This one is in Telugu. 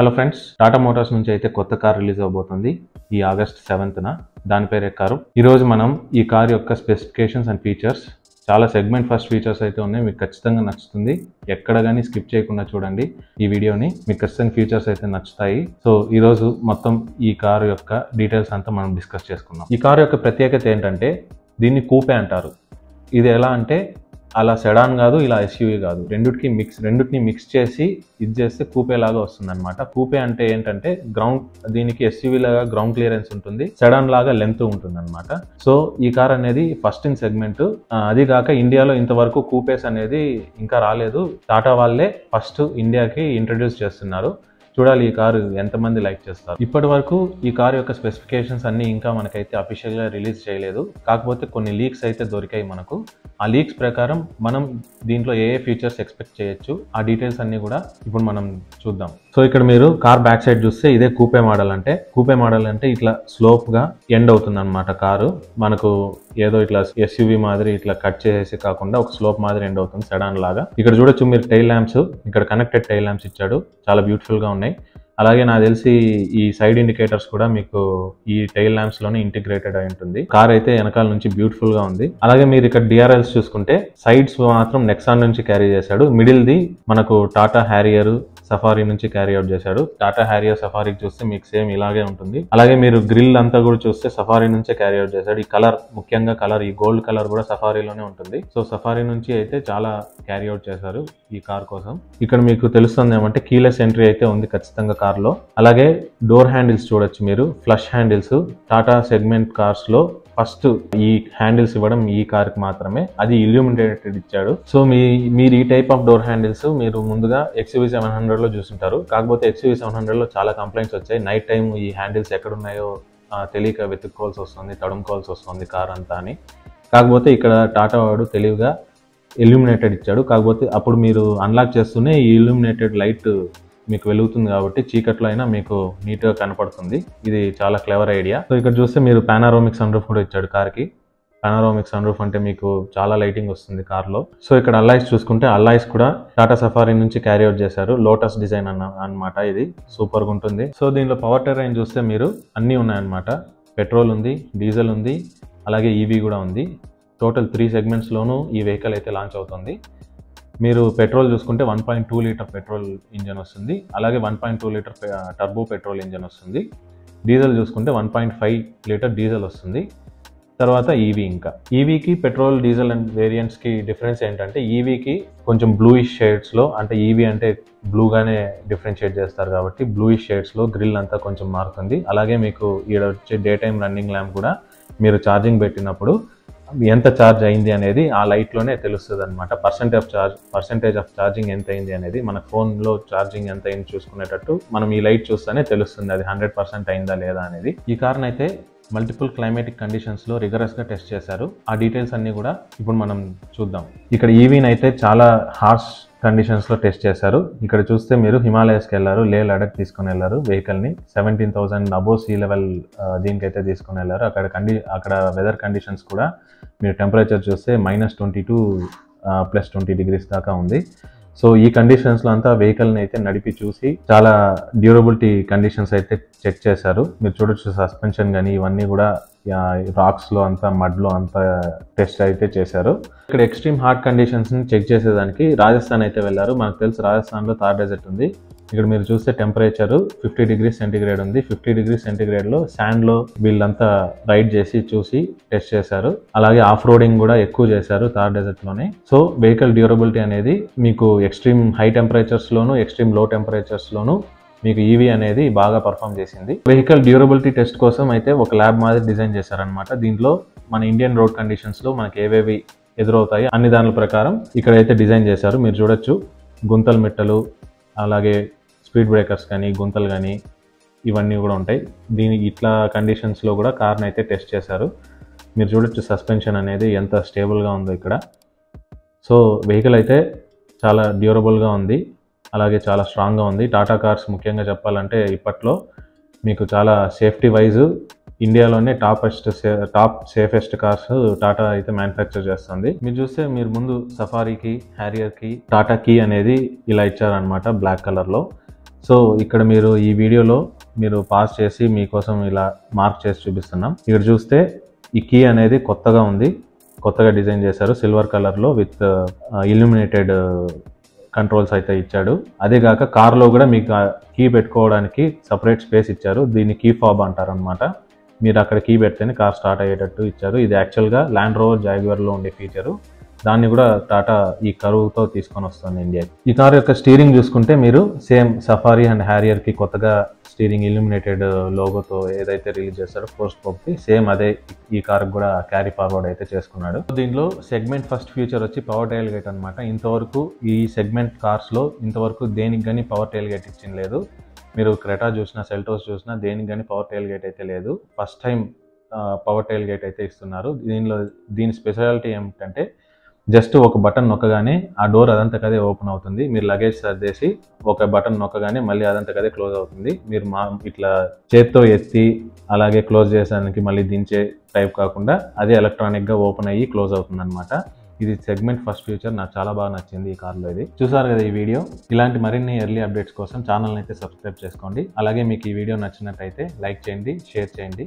హలో ఫ్రెండ్స్, టాటా మోటార్స్ నుంచి అయితే కొత్త కార్ రిలీజ్ అవబోతుంది ఈ ఆగస్ట్ 7న. దాని పేరే కారు. ఈరోజు మనం ఈ కార్ యొక్క స్పెసిఫికేషన్స్ అండ్ ఫీచర్స్, చాలా సెగ్మెంట్ ఫస్ట్ ఫీచర్స్ అయితే ఉన్నాయి. మీకు ఖచ్చితంగా నచ్చుతుంది. ఎక్కడ కానీ స్కిప్ చేయకుండా చూడండి ఈ వీడియోని. మీకు ఖచ్చితంగా ఫీచర్స్ అయితే నచ్చుతాయి. సో ఈరోజు మొత్తం ఈ కారు యొక్క డీటెయిల్స్ అంతా మనం డిస్కస్ చేసుకుందాం. ఈ కారు యొక్క ప్రత్యేకత ఏంటంటే దీన్ని కూపే అంటారు. ఇది ఎలా అంటే అలా సెడాన్ కాదు, ఇలా ఎస్యూవీ కాదు, రెండింటిని మిక్స్ చేసి ఇది చేస్తే కూపే లాగా వస్తుంది అనమాట. కూపే అంటే ఏంటంటే దీనికి ఎస్యూవీ లాగా గ్రౌండ్ క్లియరెన్స్ ఉంటుంది, సెడాన్ లాగా లెంత్ ఉంటుంది అనమాట. సో ఈ కార్ అనేది ఫస్ట్ ఇన్ సెగ్మెంట్. అది కాక ఇండియాలో ఇంతవరకు కూపేస్ అనేది ఇంకా రాలేదు. టాటా వాళ్ళే ఫస్ట్ ఇండియాకి ఇంట్రడ్యూస్ చేస్తున్నారు. చూడాలి ఈ కారు ఎంతమంది లైక్ చేస్తారు. ఇప్పటి వరకు ఈ కారు యొక్క స్పెసిఫికేషన్స్ అన్ని ఇంకా మనకైతే అఫీషియల్గా రిలీజ్ చేయలేదు. కాకపోతే కొన్ని లీక్స్ అయితే దొరికాయి మనకు. ఆ లీక్స్ ప్రకారం మనం దీంట్లో ఏ ఫీచర్స్ ఎక్స్పెక్ట్ చేయొచ్చు, ఆ డీటెయిల్స్ అన్ని కూడా ఇప్పుడు మనం చూద్దాం. సో ఇక్కడ మీరు కార్ బ్యాక్ సైడ్ చూస్తే ఇదే కూపే మోడల్ అంటే ఇట్లా స్లోప్ గా ఎండ్ అవుతుంది అనమాట. కారు మనకు ఏదో ఇట్లా ఎస్యూవీ మాదిరి ఇట్లా కట్ చేసేసి కాకుండా ఒక స్లోప్ మాదిరి ఎండ్ అవుతుంది, సెడాన్ లాగా. ఇక్కడ చూడొచ్చు మీరు టైల్ ల్యాంప్స్, ఇక్కడ కనెక్టెడ్ టైల్ ల్యాంప్స్ ఇచ్చాడు, చాలా బ్యూటిఫుల్ గా ఉన్నాయి. అలాగే నాకు తెలిసి ఈ సైడ్ ఇండికేటర్స్ కూడా మీకు ఈ టైల్ ల్యాంప్స్ లోనే ఇంటిగ్రేటెడ్ అయి ఉంటుంది. కార్ అయితే వెనకాల నుంచి బ్యూటిఫుల్ గా ఉంది. అలాగే మీరు ఇక్కడ డిఆర్ఎల్స్ చూసుకుంటే సైడ్స్ మాత్రం నెక్సాన్ నుంచి క్యారీ చేశాడు. మిడిల్ ది మనకు టాటా హ్యారియర్, సఫారీ నుంచి క్యారీ అవుట్ చేశాడు. టాటా హ్యారియర్, సఫారీకి చూస్తే మీకు సేమ్ ఇలాగే ఉంటుంది. అలాగే మీరు గ్రిల్ అంతా కూడా చూస్తే సఫారీ నుంచే క్యారీ అవుట్ చేశాడు. ఈ కలర్, ముఖ్యంగా కలర్, ఈ గోల్డ్ కలర్ కూడా సఫారీలోనే ఉంటుంది. సో సఫారీ నుంచి అయితే చాలా క్యారీ అవుట్ చేశారు ఈ కార్ కోసం. ఇక్కడ మీకు తెలుస్తుంది ఏమంటే కీలెస్ ఎంట్రీ అయితే ఉంది ఖచ్చితంగా కార్ లో. అలాగే డోర్ హ్యాండిల్స్ చూడొచ్చు మీరు, flush handles. Tata segment cars లో ఫస్ట్ ఈ హ్యాండిల్స్ ఇవ్వడం ఈ కార్ కి మాత్రమే, అది ఇల్యూమినేటెడ్ ఇచ్చాడు. సో మీరు ఈ టైప్ ఆఫ్ డోర్ హ్యాండిల్స్ మీరు ముందుగా XUV 700 లో చూసుంటారు. కాకపోతే XUV 700 లో చాలా కంప్లైంట్స్ వచ్చాయి. నైట్ టైం ఈ హ్యాండిల్స్ ఎక్కడున్నాయో తెలియక వెతుక్కోవాల్సి వస్తుంది, తడుముకోవాల్సి వస్తుంది కార్ అంతా అని. కాకపోతే ఇక్కడ టాటా వాడు తెలివిగా ఇల్యూమినేటెడ్ ఇచ్చాడు. కాకపోతే అప్పుడు మీరు అన్లాక్ చేస్తూనే ఈ ఇల్యూమినేటెడ్ లైట్ మీకు వెలుగుతుంది కాబట్టి చీకట్లో అయినా మీకు నీట్ గా కనపడుతుంది. ఇది చాలా క్లెవర్ ఐడియా. సో ఇక్కడ చూస్తే మీరు పానారోమిక్ సన్ రూఫ్ కూడా ఇచ్చాడు కార్ కి. పానారోమిక్ సన్ రూఫ్ అంటే మీకు చాలా లైటింగ్ వస్తుంది కార్ లో. సో ఇక్కడ అల్లాయిస్ చూసుకుంటే అల్లాయిస్ కూడా టాటా సఫారీ నుంచి క్యారీ అవుట్ చేశారు. లోటస్ డిజైన్ అన్నమాట. ఇది సూపర్ గా ఉంటుంది. సో దీనిలో పవర్ టెరైన్ చూస్తే మీరు అన్ని ఉన్నాయన్నమాట. పెట్రోల్ ఉంది, డీజిల్ ఉంది, అలాగే ఈవీ కూడా ఉంది. టోటల్ 3 సెగ్మెంట్స్ లోనూ ఈ వెహికల్ అయితే లాంచ్ అవుతుంది. మీరు పెట్రోల్ చూసుకుంటే 1.2 లీటర్ పెట్రోల్ ఇంజన్ వస్తుంది. అలాగే 1.2 లీటర్ టర్బో పెట్రోల్ ఇంజన్ వస్తుంది. డీజిల్ చూసుకుంటే 1.5 లీటర్ డీజిల్ వస్తుంది. తర్వాత ఈవీ, ఇంకా ఈవీకి పెట్రోల్, డీజిల్ అండ్ వేరియంట్స్కి డిఫరెన్స్ ఏంటంటే ఈవీకి కొంచెం బ్లూయిష్ షేడ్స్లో, అంటే ఈవీ అంటే బ్లూగానే డిఫరెన్షియేట్ చేస్తారు కాబట్టి బ్లూయిష్ షేడ్స్లో గ్రిల్ అంతా కొంచెం మారుతుంది. అలాగే మీకు ఈడ వచ్చే డే టైమ్ రన్నింగ్ ల్యాంప్ కూడా మీరు ఛార్జింగ్ పెట్టినప్పుడు ఎంత ఛార్జ్ అయింది అనేది ఆ లైట్లోనే తెలుస్తుంది అనమాట. పర్సెంటేజ్ ఆఫ్ ఛార్జింగ్ ఎంత అయింది అనేది మన ఫోన్లో ఛార్జింగ్ ఎంత అయింది చూసుకునేటట్టు మనం ఈ లైట్ చూస్తేనే తెలుస్తుంది అది 100% అయిందా లేదా అనేది. ఈ కార్ని అయితే మల్టిపుల్ క్లైమేటిక్ కండిషన్స్లో రిగరస్గా టెస్ట్ చేశారు. ఆ డీటెయిల్స్ అన్ని కూడా ఇప్పుడు మనం చూద్దాం. ఇక్కడ ఈవీని అయితే చాలా హార్ష్ కండిషన్స్లో టెస్ట్ చేశారు. ఇక్కడ చూస్తే మీరు హిమాలయస్కి వెళ్ళారు, లే లడక్ తీసుకుని వెళ్ళారు వెహికల్ని. 17,000 అబోవ్ సీ లెవెల్ దీనికైతే తీసుకుని వెళ్ళారు. అక్కడ వెదర్ కండిషన్స్ కూడా మీరు టెంపరేచర్ చూస్తే -22 +20 డిగ్రీస్ దాకా ఉంది. సో ఈ కండిషన్స్లో అంతా వెహికల్ని అయితే నడిపి చూసి చాలా డ్యూరబిలిటీ కండిషన్స్ అయితే చెక్ చేశారు. మీరు చూడొచ్చు సస్పెన్షన్ కానీ ఇవన్నీ కూడా రాక్స్లో అంతా, మడ్లో అంతా టెస్ట్ అయితే చేశారు. ఇక్కడ ఎక్స్ట్రీమ్ హార్డ్ కండిషన్స్ని చెక్ చేసేదానికి రాజస్థాన్ అయితే వెళ్ళారు. మనకు తెలుసు రాజస్థాన్లో థార్ డెజర్ట్ ఉంది. ఇక్కడ మీరు చూస్తే టెంపరేచర్ 50 డిగ్రీస్ సెంటిగ్రేడ్ ఉంది. 50 డిగ్రీస్ సెంటిగ్రేడ్లో శాండ్లో వీళ్ళంతా రైడ్ చేసి చూసి టెస్ట్ చేశారు. అలాగే ఆఫ్ రోడింగ్ కూడా ఎక్కువ చేశారు థార్ డెజర్ట్లోనే. సో వెహికల్ డ్యూరబిలిటీ అనేది మీకు ఎక్స్ట్రీమ్ హై టెంపరేచర్స్లోను, ఎక్స్ట్రీమ్ లో టెంపరేచర్స్లోను మీకు ఈవీ అనేది బాగా పర్ఫామ్ చేసింది. వెహికల్ డ్యూరబిలిటీ టెస్ట్ కోసం అయితే ఒక ల్యాబ్ మాదిరి డిజైన్ చేశారనమాట. దీంట్లో మన ఇండియన్ రోడ్ కండిషన్స్లో మనకి ఏవేవి ఎదురవుతాయి అన్ని దాని ప్రకారం ఇక్కడైతే డిజైన్ చేశారు. మీరు చూడొచ్చు గుంతలు, మిట్టలు, అలాగే స్పీడ్ బ్రేకర్స్ కానీ, గుంతలు కానీ ఇవన్నీ కూడా ఉంటాయి. ఇట్లా కండిషన్స్లో కూడా కార్ని అయితే టెస్ట్ చేశారు. మీరు చూడొచ్చు సస్పెన్షన్ అనేది ఎంత స్టేబుల్గా ఉందో ఇక్కడ. సో వెహికల్ అయితే చాలా డ్యూరబుల్గా ఉంది, అలాగే చాలా స్ట్రాంగ్గా ఉంది. టాటా కార్స్ ముఖ్యంగా చెప్పాలంటే ఇప్పట్లో మీకు చాలా సేఫ్టీ వైజ్ ఇండియాలోనే టాప్ సేఫెస్ట్ కార్స్ టాటా అయితే మ్యానుఫ్యాక్చర్ చేస్తుంది. మీరు చూస్తే మీరు ముందు సఫారీకి, హ్యారియర్కి టాటా కీ అనేది ఇలా ఇచ్చారనమాట బ్లాక్ కలర్లో. సో ఇక్కడ మీరు ఈ వీడియోలో మీరు పాస్ చేసి మీకోసం ఇలా మార్క్ చేసి చూపిస్తున్నాం. ఇక్కడ చూస్తే ఈ కీ అనేది కొత్తగా ఉంది, కొత్తగా డిజైన్ చేశారు సిల్వర్ కలర్లో విత్ ఇల్యూమినేటెడ్ కంట్రోల్స్ అయితే ఇచ్చాడు. అదేగాక కార్లో కూడా మీకు కీ పెట్టుకోవడానికి సపరేట్ స్పేస్ ఇచ్చారు. దీన్ని కీ ఫాబ్ అంటారు అనమాట. మీరు అక్కడ కీ పెడితేనే కార్ స్టార్ట్ అయ్యేటట్టు ఇచ్చారు. ఇది యాక్చువల్గా ల్యాండ్ రోవర్ జాగ్వార్లో ఉండే ఫీచరు. దాన్ని కూడా టాటా ఈ కరువుతో తీసుకొని వస్తుంది ఇండియాకి. ఈ కార్ యొక్క స్టీరింగ్ చూసుకుంటే మీరు సేమ్ సఫారీ అండ్ హ్యారియర్కి కొత్తగా స్టీరింగ్ ఇల్యూమినేటెడ్ లోగోతో ఏదైతే రిలీజ్ చేస్తారో 4-spoke సేమ్ అదే ఈ కార్ కూడా క్యారీ ఫార్వర్డ్ అయితే చేసుకున్నాడు. దీనిలో సెగ్మెంట్ ఫస్ట్ ఫీచర్ వచ్చి పవర్ టైల్ గేట్ అనమాట. ఇంతవరకు ఈ సెగ్మెంట్ కార్స్లో ఇంతవరకు దేనికి కానీ పవర్ టైల్ గేట్ ఇచ్చింది లేదు. మీరు క్రెటా చూసినా సెల్టోస్ చూసినా దేనికి కానీ పవర్ టైల్ గేట్ అయితే లేదు. First time power tile gate అయితే ఇస్తున్నారు. దీని స్పెషాలిటీ ఏమిటంటే జస్ట్ ఒక బటన్ నొక్కగానే ఆ డోర్ అదంతకదే ఓపెన్ అవుతుంది. మీరు లగేజ్ సర్దేసి ఒక బటన్ నొక్కగానే మళ్ళీ అదంతకదే క్లోజ్ అవుతుంది. మీరు ఇట్లా చేత్తో ఎత్తి అలాగే క్లోజ్ చేసేదానికి మళ్ళీ దించే టైప్ కాకుండా అదే ఎలక్ట్రానిక్గా ఓపెన్ అయ్యి క్లోజ్ అవుతుంది అనమాట. ఇది సెగ్మెంట్ ఫస్ట్ ఫీచర్, నాకు చాలా బాగా నచ్చింది ఈ కార్లో. ఇది చూసారు కదా ఈ వీడియో. ఇలాంటి మరిన్ని ఎర్లీ అప్డేట్స్ కోసం ఛానల్ని అయితే సబ్స్క్రైబ్ చేసుకోండి. అలాగే మీకు ఈ వీడియో నచ్చినట్టయితే లైక్ చేయండి, షేర్ చేయండి.